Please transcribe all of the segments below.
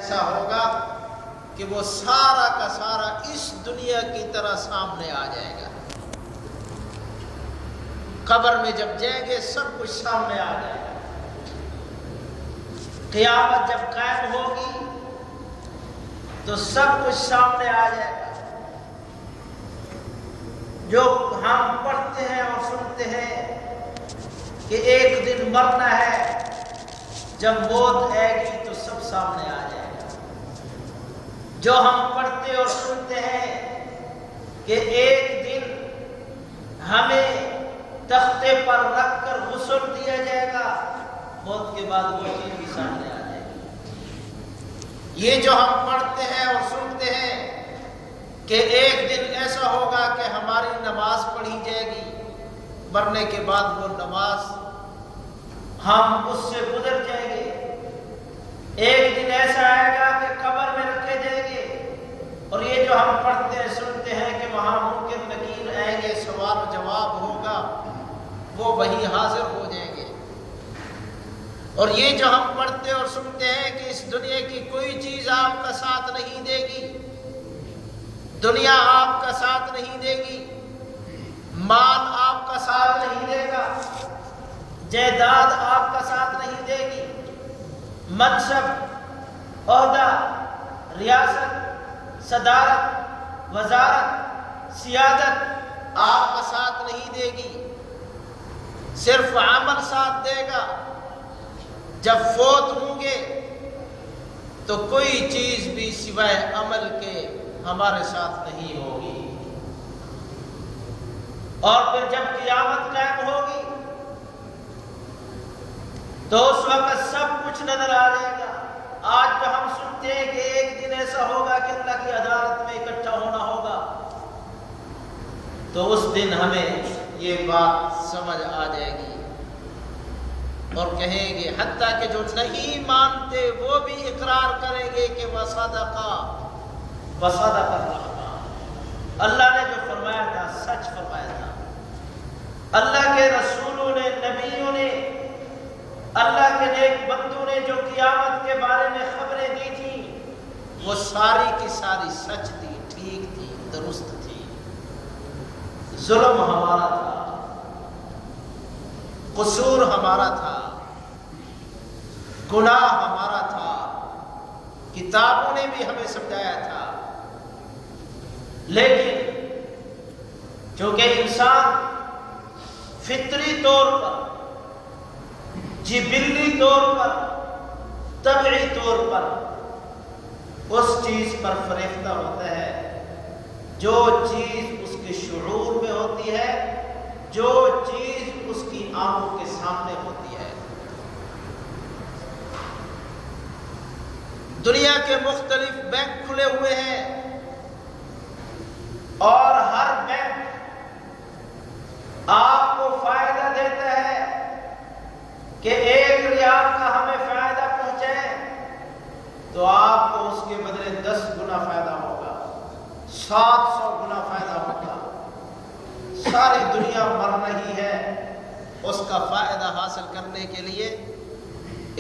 ایسا ہوگا کہ وہ سارا کا سارا اس دنیا کی طرح سامنے آ جائے گا۔ قبر میں جب جائیں گے سب کچھ سامنے آ جائے گا۔ قیامت جب قائم ہوگی تو سب کچھ سامنے آ جائے گا۔ جو ہم پڑھتے ہیں اور سنتے ہیں کہ ایک دن مرنا ہے، جب موت آئے گی تو سب سامنے آ جائے گا۔ جو ہم پڑھتے اور سنتے ہیں کہ ایک دن ہمیں تختے پر رکھ کر غسل دیا جائے گا، موت کے بعد وہ چیز بھی سامنے آ جائے گی۔ یہ جو ہم پڑھتے ہیں اور سنتے ہیں کہ ایک دن ایسا ہوگا کہ ہماری نماز پڑھی جائے گی، مرنے کے بعد وہ نماز ہم اس سے گزر جائیں گے۔ ایک دن ایسا آئے گا کہ قبر میں رکھے جائیں گے، اور یہ جو ہم پڑھتے ہیں سنتے ہیں کہ وہاں منکر نکیر آئیں گے، سوال و جواب ہوگا، وہ وہی حاضر ہو جائیں گے۔ اور یہ جو ہم پڑھتے اور سنتے ہیں کہ اس دنیا کی کوئی چیز آپ کا ساتھ نہیں دے گی، دنیا آپ کا ساتھ نہیں دے گی، مال آپ کا ساتھ نہیں دے گا، جائیداد آپ کا ساتھ نہیں دے گی، منصب، عہدہ، ریاست، صدارت، وزارت، سیادت آپ کا ساتھ نہیں دے گی، صرف عمل ساتھ دے گا۔ جب فوت ہوں گے تو کوئی چیز بھی سوائے عمل کے ہمارے ساتھ نہیں ہوگی، اور پھر جب قیامت قائم ہوگی تو اس وقت سب کچھ نظر آ جائے گا۔ آج جو ہم سنتے ہیں کہ ایک دن ایسا ہوگا کہ اللہ کی عدالت میں اکٹھا ہونا ہوگا، تو اس دن ہمیں یہ بات سمجھ آ جائے گی اور کہیں گے، حتیٰ کہ جو نہیں مانتے وہ بھی اقرار کریں گے کہ وصدق الرحمن، اللہ نے جو فرمایا تھا سچ فرمایا تھا۔ اللہ کے رسولوں نے، نبیوں نے، اللہ کے نیک بندوں نے جو قیامت کے بارے میں خبریں دی تھیں وہ ساری کی ساری سچ تھی، ٹھیک تھی، درست تھی۔ ظلم ہمارا تھا، قصور ہمارا تھا، گناہ ہمارا تھا، کتابوں نے بھی ہمیں سمجھایا تھا، لیکن چونکہ انسان فطری طور پر، جبلی طور پر، طبعی طور پر اس چیز پر فریفتہ ہوتا ہے جو چیز اس کے شعور میں ہوتی ہے، جو چیز اس کی آنکھوں کے سامنے ہوتی ہے۔ دنیا کے مختلف بینک کھلے ہوئے ہیں اور ہر بینک آپ کو فائدہ دیتا ہے کہ 1 ریال کا ہمیں فائدہ پہنچے تو آپ کو اس کے بدلے 10 گنا فائدہ ہوگا، 700 گنا فائدہ ہوگا۔ ساری دنیا مر رہی ہے اس کا فائدہ حاصل کرنے کے لیے،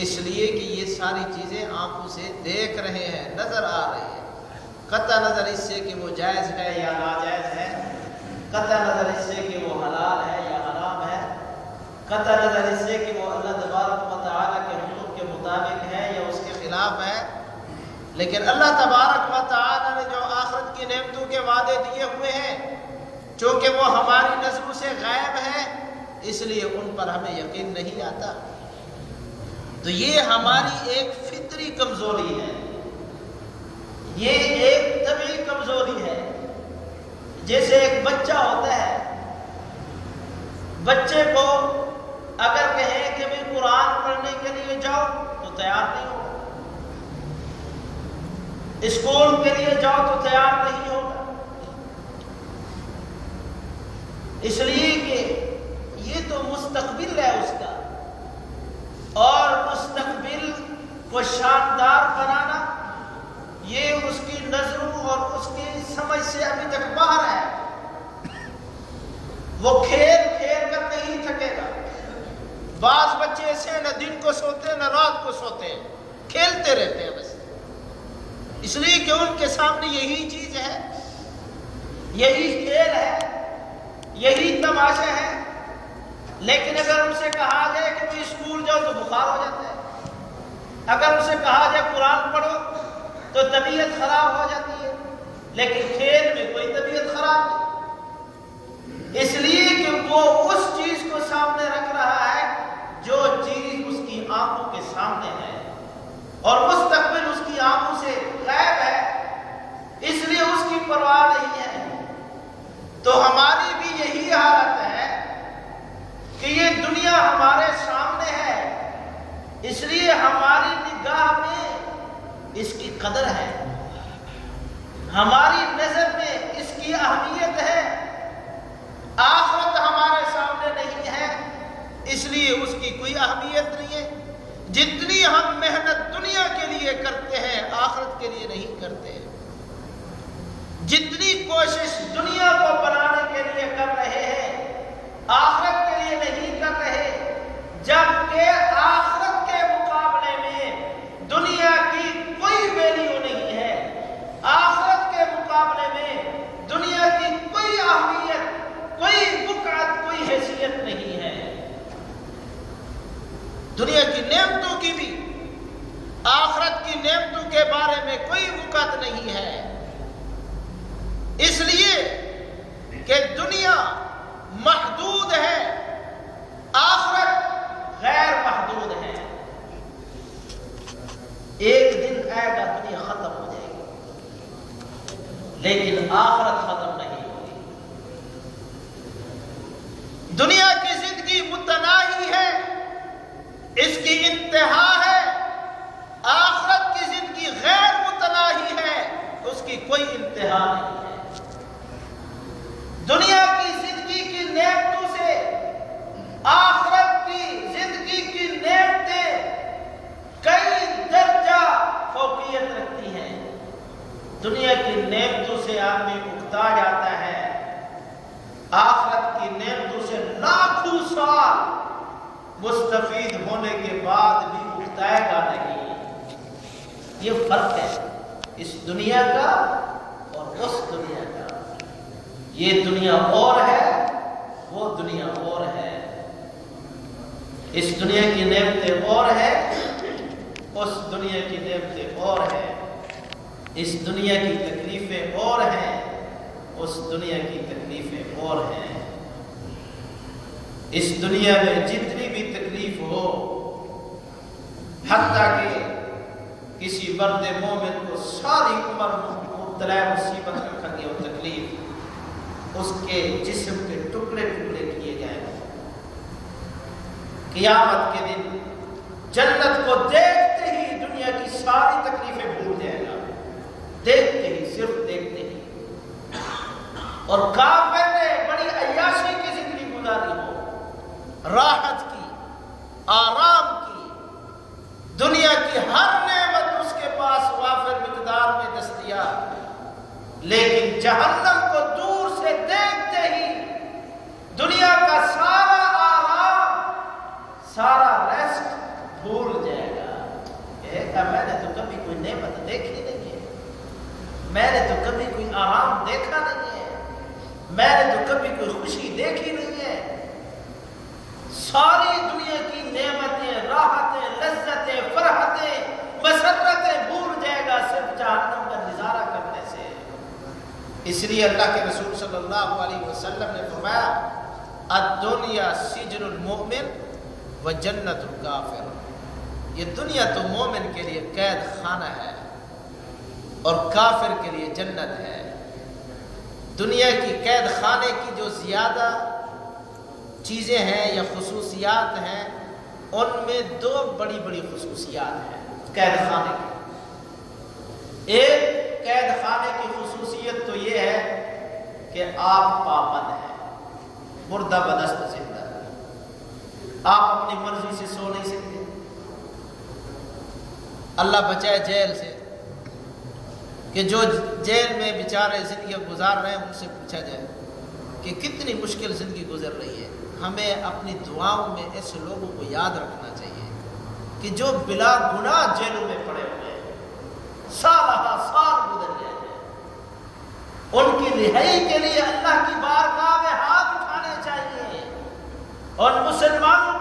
اس لیے کہ یہ ساری چیزیں آنکھوں سے دیکھ رہے ہیں، نظر آ رہی ہے، قطع نظر اس سے کہ وہ جائز ہے یا ناجائز ہے، قطع نظر اس سے کہ وہ حلال ہے یا حرام ہے، قطع نظر اس سے کہ وہ اللہ تبارک و تعالیٰ کے حکم کے مطابق ہے یا اس کے خلاف ہے۔ لیکن اللہ تبارک و تعالیٰ نے جو آخرت کی نعمتوں کے وعدے دیے ہوئے ہیں، چونکہ وہ ہماری نظروں سے غائب ہیں، اس لیے ان پر ہمیں یقین نہیں آتا۔ تو یہ ہماری ایک فطری کمزوری ہے، یہ ایک طبعی کمزوری ہے۔ جیسے ایک بچہ ہوتا ہے، بچے کو اگر کہیں کہ بھی قرآن پڑھنے کے لیے جاؤ تو تیار نہیں ہوگا، اسکول کے لیے جاؤ تو تیار نہیں ہوگا، اس لیے کہ یہ تو مستقبل ہے اس کا، اور مستقبل کو شاندار بنانا یہ اس کی نظروں اور اس کی سمجھ سے ابھی تک باہر ہے۔ وہ کھیل کھیل کر نہیں تھکے گا۔ بعض بچے ایسے نہ دن کو سوتے نہ رات کو سوتے ہیں، کھیلتے رہتے ہیں بس۔ اس لیے کہ ان کے سامنے یہی چیز ہے، یہی کھیل ہے، یہی تماشا ہے۔ لیکن اگر ان سے کہا جائے کہ تم اسکول جاؤ تو بخار ہو جاتا ہے، اگر ان سے کہا جائے قرآن پڑھو تو طبیعت خراب ہو جاتی ہے، لیکن کھیل میں کوئی طبیعت خراب نہیں، اس لیے کہ وہ اس چیز کو سامنے رکھ رہا ہے جو چیز اس کی آنکھوں کے سامنے ہے اور مستقبل اس کی آنکھوں سے غائب ہے، اس لیے اس کی پرواہ نہیں ہے۔ تو ہماری بھی یہی حالت ہے کہ یہ دنیا ہمارے سامنے ہے، اس لیے ہماری نگاہ میں اس کی قدر ہے، ہماری نظر میں اس کی اہمیت ہے۔ آخرت ہمارے سامنے نہیں ہے، اس لیے اس کی کوئی اہمیت نہیں ہے۔ جتنی ہم محنت دنیا کے لیے کرتے ہیں آخرت کے لیے نہیں کرتے، جتنی کوشش دنیا کو بنانے کے لیے کر رہے ہیں آخرت کے لیے نہیں کر رہے، جبکہ آخرت کے مقابلے میں دنیا کی کوئی ویلیو نہیں ہے، آخرت کے مقابلے میں دنیا کی کوئی اہمیت، کوئی بقعت، کوئی حیثیت نہیں ہے۔ دنیا کی نعمتوں کی بھی آخرت کی نعمتوں کے بارے میں کوئی وقت نہیں ہے، اس لیے کہ دنیا محدود ہے، آخرت غیر محدود ہے۔ ایک دن آئے گا دنیا ختم ہو جائے گی، لیکن آخرت ختم نہیں ہوگی۔ دنیا کی زندگی متناہی ہے، اس کی انتہا ہے، آخرت کی زندگی غیر متناہی ہے، اس کی کوئی انتہا نہیں ہے۔ دنیا کی زندگی کی نعمتوں سے آخرت کی زندگی کی نعمتیں کئی درجہ فوقیت رکھتی ہیں۔ دنیا کی نعمتوں سے آدمی اکتا جاتا ہے، آخرت کی نعمتوں سے لاکھوں سال مستفید ہونے کے بعد بھی اکتائے گا نہیں۔ یہ فرق ہے اس دنیا کا اور اس دنیا کا۔ یہ دنیا اور ہے، وہ دنیا اور ہے۔ اس دنیا کی نعمتیں اور ہے، اس دنیا کی نعمتیں اور ہیں۔ اس دنیا کی تکلیفیں اور ہیں، اس دنیا کی تکلیفیں اور ہیں۔ اس دنیا میں جتنی بھی تکلیف ہو، حتیٰ کہ کسی مرد مومن کو ساری عمر مبتلا مصیبت رکھا گیا وہ تکلیف، اس کے جسم کے ٹکڑے ٹکڑے کیے جائیں گے۔ قیامت کے دن جنت کو دیکھتے ہی دنیا کی ساری تکلیفیں بھول جائے گا، دیکھتے ہی، صرف دیکھتے ہی۔ اور کافر نے بڑی عیاشی کی زندگی گزاری ہو، راحت کی، آرام کی، دنیا کی ہر نعمت اس کے پاس وافر مقدار میں دستیاب، لیکن جہنم کو دور سے دیکھتے ہی دنیا کا سارا آرام، سارا ریسٹ بھول جائے گا۔ کہے میں نے تو کبھی کوئی نعمت دیکھی نہیں ہے، میں نے تو کبھی کوئی آرام دیکھا نہیں ہے، میں نے تو کبھی کوئی خوشی دیکھی نہیں ہے۔ ساری دنیا کی نعمتیں، راحتیں، لذتیں، فرحتیں، مسرتیں بھول جائے گا صرف جہنم کا نظارہ کرنے سے۔ اس لیے اللہ کے رسول صلی اللہ علیہ وسلم نے فرمایا الدنیا سجن المؤمن و جنت الکافر۔ یہ دنیا تو مومن کے لیے قید خانہ ہے اور کافر کے لیے جنت ہے۔ دنیا کی قید خانے کی جو زیادہ چیزیں ہیں یا خصوصیات ہیں، ان میں دو بڑی بڑی خصوصیات ہیں قید خانے کی۔ ایک قید خانے کی خصوصیت تو یہ ہے کہ آپ پابند ہیں، مردہ بدست زندہ، آپ اپنی مرضی سے سو نہیں سکتے۔ اللہ بچائے جیل سے، کہ جو جیل میں بیچارے زندگی گزار رہے ہیں ان سے پوچھا جائے کہ کتنی مشکل زندگی گزر رہی ہے۔ ہمیں اپنی دعاؤں میں ایسے لوگوں کو یاد رکھنا چاہیے کہ جو بلا گناہ جیلوں میں پڑے ہوئے ہیں، سالہ ان کی رہائی کے لیے اللہ کی بارگاہ میں ہاتھ اٹھانے چاہیے اور مسلمانوں